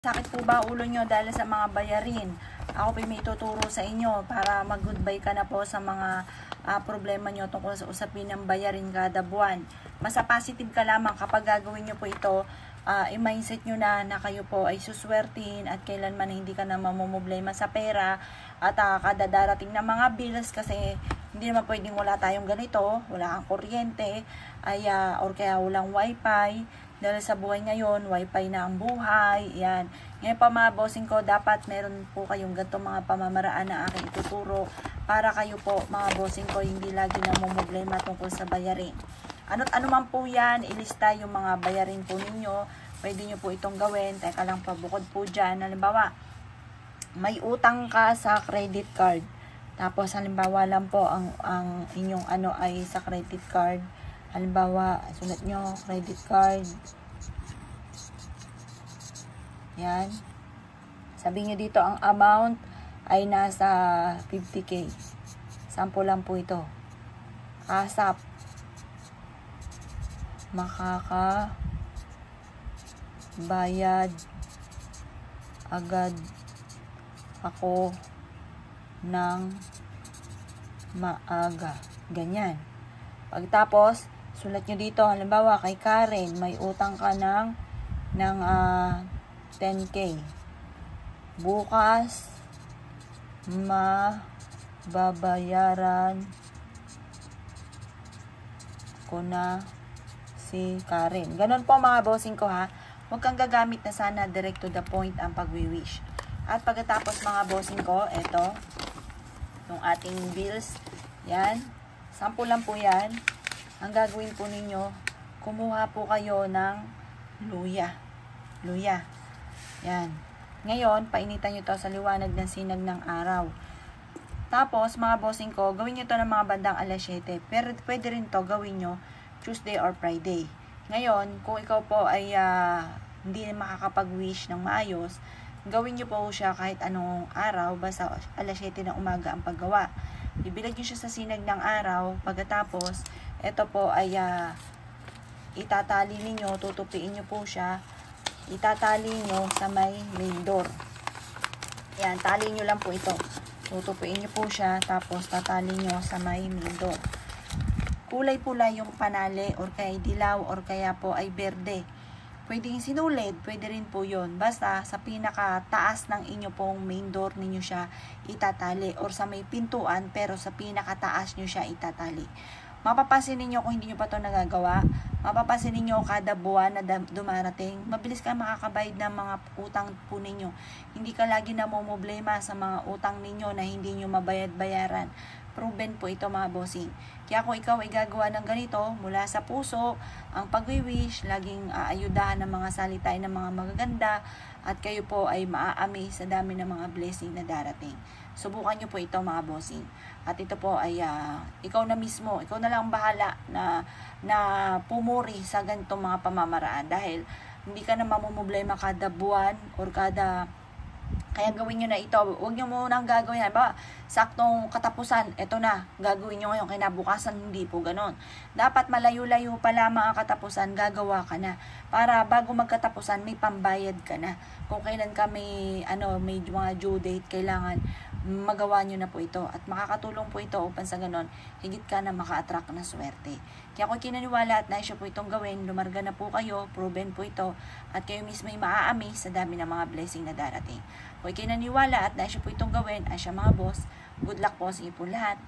Sakit po ba ulo nyo dahil sa mga bayarin? Ako po may tuturo sa inyo para mag-goodbye ka na po sa mga problema nyo tungkol sa usapin ng bayarin kada buwan. Masa positive ka lamang kapag gagawin nyo po ito, i-mindset nyo na kayo po ay suswertin at kailanman hindi ka na mamumblema sa pera at kada darating na mga bills kasi hindi naman pwedeng wala tayong ganito, wala kang kuryente, or kaya walang wifi. Dahil sa buhay ngayon, wifi na ang buhay. Yan. Ngayon pa mga bossing ko, dapat meron po kayong ganitong mga pamamaraan na aking ituturo para kayo po mga bossing ko hindi lagi namumblema tungkol sa bayarin. Ano't ano man po yan, ilista yung mga bayarin po ninyo. Pwede nyo po itong gawin. Teka lang pa, bukod po dyan. Halimbawa, may utang ka sa credit card. Tapos halimbawa lang po ang inyong ano ay sa credit card. Halimbawa, sulat nyo, credit card. Yan. Sabihin nyo dito, ang amount ay nasa 50k. Sample lang po ito. ASAP. Makakabayad agad ako ng maaga. Ganyan. Pagtapos, sulat nyo dito, halimbawa kay Karen, may utang ka ng 10k. Bukas, mababayaran ko na si Karen. Ganon po mga bossing ko ha. Huwag kang gagamit na sana direct to the point ang pag-wish. At pagkatapos mga bossing ko, eto, yung ating bills, yan. Sample lang po yan. Ang gagawin po ninyo, kumuha po kayo ng luya. Luya. Yan. Ngayon, painitan nyo to sa liwanag ng sinag ng araw. Tapos, mga bossing ko, gawin nyo to ng mga bandang alas 7. Pero pwede rin to gawin nyo Tuesday or Friday. Ngayon, kung ikaw po ay hindi makakapag-wish ng maayos, gawin nyo po siya kahit anong araw, basta alas 7 ng umaga ang paggawa. Ibilag nyo siya sa sinag ng araw. Pagkatapos, ito po ay itatali ninyo, tutupiin nyo po siya. Itatali nyo sa may main door. Yan, tali nyo lang po ito. Tutupiin nyo po siya, tapos tatali nyo sa may main door. Kulay-pula yung panali, or kaya dilaw, or kaya po ay berde. Pwedeng sinulid, pwede rin po yun. Basta sa pinakataas ng inyo pong main door ninyo siya itatali. Or sa may pintuan, pero sa pinakataas nyo siya itatali. Mapapansin ninyo kung hindi nyo pa ito nagagawa. Mapapansin ninyo kada buwan na dumarating. Mabilis ka makakabayad ng mga utang po ninyo. Hindi ka lagi namumblema sa mga utang ninyo na hindi nyo mabayad-bayaran. Proven po ito mga bossing. Kaya kung ikaw ay gagawa ng ganito, mula sa puso, ang pag-wish, laging aayudahan ng mga salita ng mga magaganda, at kayo po ay maaami sa dami ng mga blessing na darating. Subukan nyo po ito mga bossing. At ito po ay ikaw na mismo, ikaw na lang bahala na pumuri sa ganitong mga pamamaraan. Dahil hindi ka na mamumblema kada buwan or kada... Kaya gawin nyo na ito. Huwag nyo munang gagawin. Ba, saktong katapusan, ito na. Gagawin nyo ngayon. Kinabukasan, hindi po ganon. Dapat malayo-layo pa lamang ang katapusan, gagawa ka na. Para bago magkatapusan, may pambayad ka na. Kung kailan ka may mga due date, kailangan magawa nyo na po ito. At makakatulong po ito upang sa ganon, higit ka na maka-attract na swerte. Kaya kung kinaniwala at naisyo po itong gawin, lumarga na po kayo, proven po ito, at kayo mismo ay maaami sa dami ng mga blessing na darating. Kung kinaniwala at naisyo po itong gawin, ay siya mga boss, good luck po sa inyo po lahat.